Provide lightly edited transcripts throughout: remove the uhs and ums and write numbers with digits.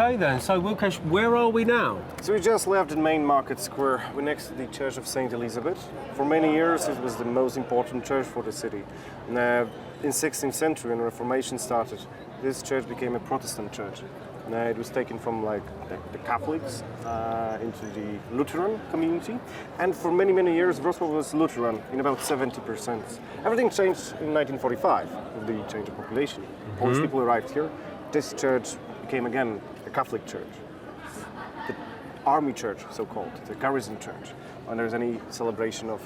Okay then, so Łukasz, where are we now? So we just left the main market square. We're next to the Church of St. Elizabeth. For many years it was the most important church for the city. And, in 16th century, when the Reformation started, this church became a Protestant church. It was taken from like the Catholics into the Lutheran community, and for many years Wrocław was Lutheran in about 70%. Everything changed in 1945 with the change of population. Polish people arrived here. This church became again a Catholic church, the army church, so-called, the garrison church. When there's any celebration of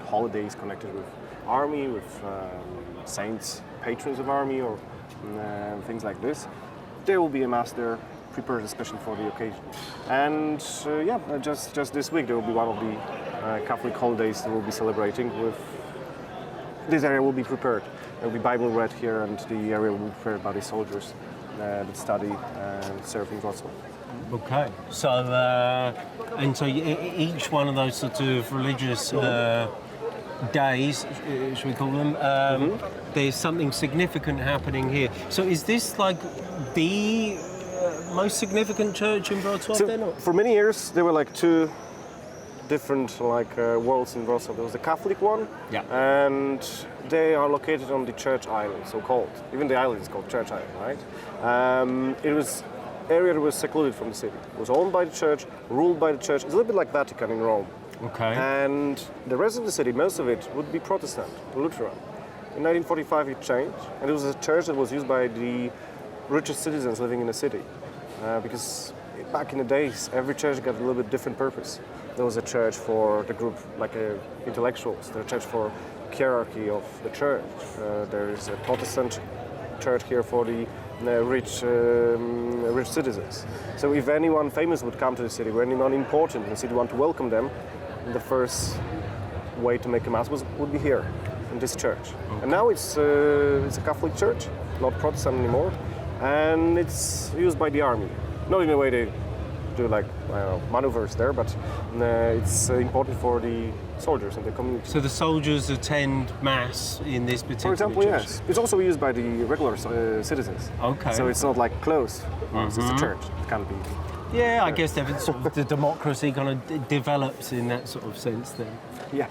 holidays connected with army, with saints, patrons of army, or things like this, there will be a mass there prepared especially for the occasion. And just this week there will be one of the Catholic holidays that we'll be celebrating with. This area will be prepared. There will be Bible read here, and the area will be prepared by the soldiers that study and serve in Wrocław. Okay, so each one of those sort of religious days, should we call them, there's something significant happening here. So is this like the most significant church in Wrocław then? Or? For many years there were like two different worlds in Wrocław. There was the Catholic one, and they are located on the Church Island, so-called. Even the island is called Church Island, right? It was area that was secluded from the city. It was owned by the church, ruled by the church. It's a little bit like Vatican in Rome. Okay. And the rest of the city, most of it, would be Protestant, Lutheran. In 1945 it changed, and it was a church that was used by the richest citizens living in the city. Because back in the days, every church got a little bit different purpose. There was a church for the group, intellectuals. There was a church for hierarchy of the church. There is a Protestant church here for the rich citizens. So if anyone famous would come to the city, or anyone important, the city want to welcome them, the first way to make a mass would be here, in this church. Okay. And now it's a Catholic church, not Protestant anymore, and it's used by the army. Not in a way they do maneuvers there, but it's important for the soldiers and the community. So the soldiers attend mass in this particular For example, church? yes. It's also used by the regular citizens. Okay. So it's not like closed. It's a church. It can't be. Yeah, I guess the democracy kind of develops in that sort of sense then. Yeah.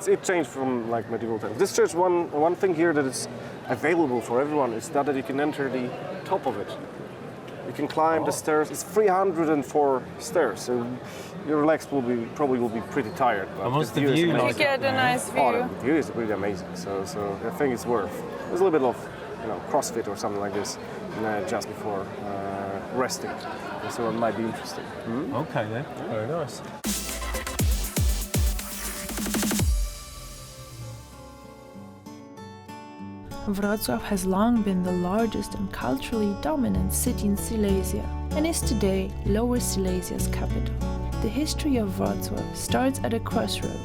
It changed from medieval times. This church, one thing here that is available for everyone is that you can enter the top of it. You can climb the stairs. It's 304 stairs, so your legs probably will be pretty tired. And what's the view like? You get a nice view. Oh, the view is really amazing. So I think it's worth. There's a little bit of CrossFit or something like this just before resting. So it might be interesting. Okay then, very nice. Wrocław has long been the largest and culturally dominant city in Silesia and is today Lower Silesia's capital. The history of Wrocław starts at a crossroad.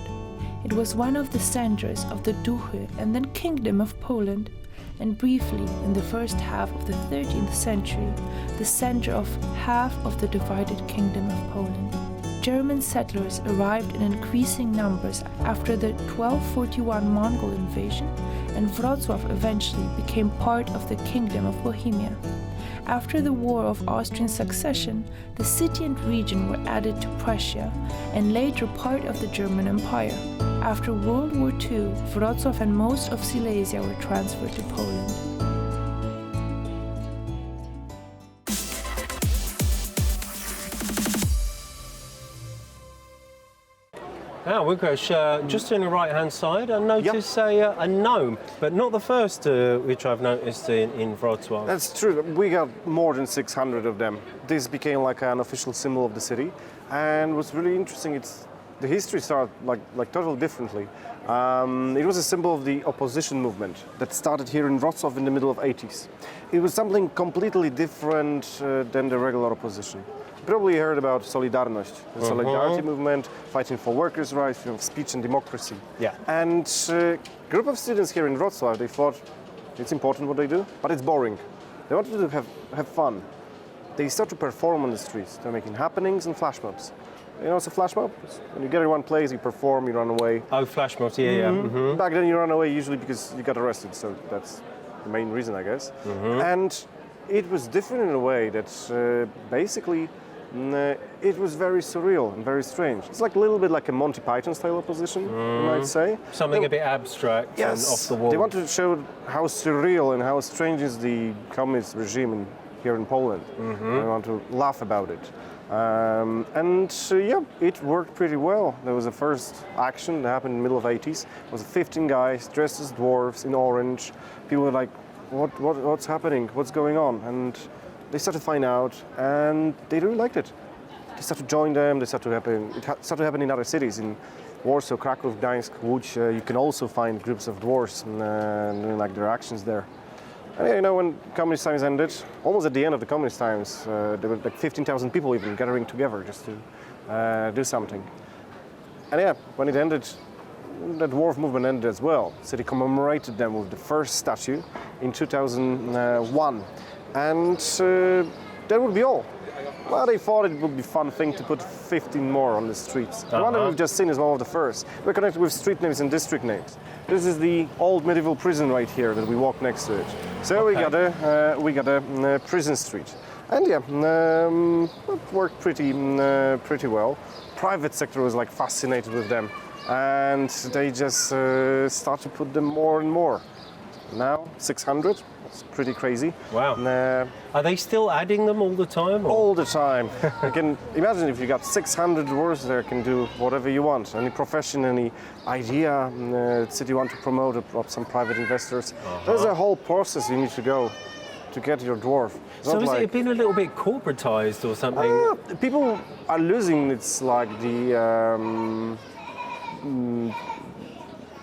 It was one of the centers of the Duchy and then Kingdom of Poland, and briefly, in the first half of the 13th century, the center of half of the divided Kingdom of Poland. German settlers arrived in increasing numbers after the 1241 Mongol invasion, and Wrocław eventually became part of the Kingdom of Bohemia. After the War of Austrian Succession, the city and region were added to Prussia and later part of the German Empire. After World War II, Wrocław and most of Silesia were transferred to Poland. Now, Łukasz, just on the right-hand side, I notice a gnome, but not the first which I've noticed in Wrocław. That's true. We got more than 600 of them. This became like an official symbol of the city, and what's really interesting, the history started like totally differently. It was a symbol of the opposition movement that started here in Wrocław in the middle of 80s. It was something completely different than the regular opposition. You probably heard about Solidarność, the Solidarity movement, fighting for workers' rights, freedom of speech and democracy. Yeah. And a group of students here in Wrocław, they thought it's important what they do, but it's boring. They wanted to have fun. They start to perform on the streets. They're making happenings and flash mobs. You know what's a flash mob? When you get in one place, you perform, you run away. Oh, flash mobs, yeah. Back then you run away usually because you got arrested, so that's the main reason, I guess. And it was different in a way that basically it was very surreal and very strange. It's like a little bit like a Monty Python style opposition, you might say. Something a bit abstract and off the wall. They wanted to show how surreal and how strange is the communist regime here in Poland. They want to laugh about it. It worked pretty well. There was a first action that happened in the middle of 80s. It was 15 guys dressed as dwarves in orange. People were like, what's happening? What's going on? And they started to find out, and they really liked it. They started to join them. It started to happen in other cities, in Warsaw, Kraków, Gdańsk, Łódź. You can also find groups of dwarves and doing like their actions there. And when communist times ended, almost at the end of the communist times, there were like 15,000 people even gathering together just to do something. And when it ended, the dwarf movement ended as well. So they commemorated them with the first statue in 2001. And that would be all. Well, they thought it would be a fun thing to put 15 more on the streets. The one that we've just seen is one of the first. We're connected with street names and district names. This is the old medieval prison right here that we walk next to it. So we got a prison street. And it worked pretty well. Private sector was like fascinated with them. And they just start to put them more and more. Now, 600. It's pretty crazy. Wow. Are they still adding them all the time? Or? All the time. You can imagine if you got 600 dwarves there, can do whatever you want. Any profession, any idea, city you want to promote, or some private investors. There's a whole process you need to go to get your dwarf. So has it been a little bit corporatized or something? People are losing. It's like the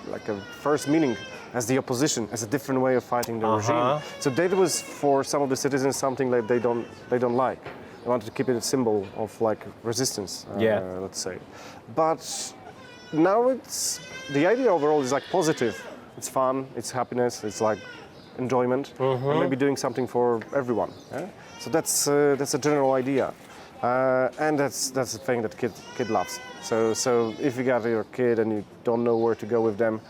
like a first meaning as the opposition, as a different way of fighting the regime. So that was for some of the citizens something that they don't like. They wanted to keep it a symbol of like resistance, let's say. But now it's the idea overall is like positive. It's fun, it's happiness, it's like enjoyment, and maybe doing something for everyone. Yeah? So that's a general idea, and that's the thing that kid loves. So if you got your kid and you don't know where to go with them.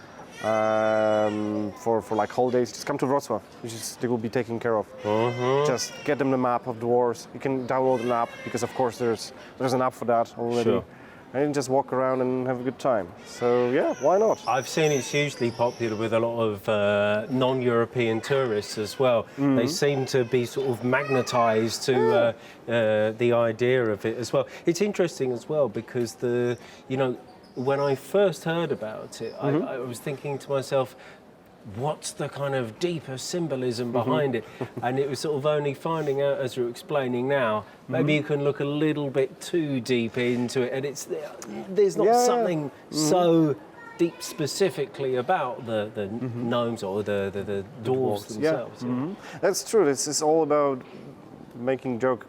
For like holidays, just come to Wrocław. They will be taken care of. Just get them the map of dwarves. You can download an app because, of course, there's an app for that already. Sure. And just walk around and have a good time. So why not? I've seen it's hugely popular with a lot of non-European tourists as well. They seem to be sort of magnetised to the idea of it as well. It's interesting as well because when I first heard about it, I was thinking to myself, what's the kind of deeper symbolism behind it? And it was sort of only finding out, as you're explaining now, maybe you can look a little bit too deep into it, and there's not something so deep specifically about the gnomes or the dwarves themselves. That's true. It's all about making joke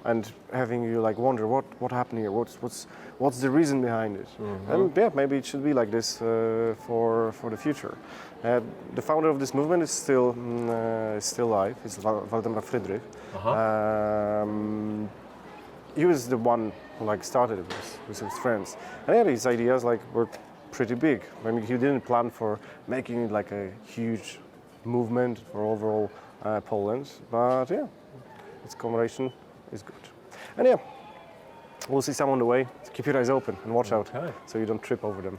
and having you like wonder what happened here, what's the reason behind it, and maybe it should be like this for the future. The founder of this movement is still alive. It's Waldemar Friedrich. He was the one who like started it with his friends, and his ideas like were pretty big. I mean, he didn't plan for making it like a huge movement for overall Poland, but its commemoration is good. And we'll see some on the way. Keep your eyes open and watch out so you don't trip over them.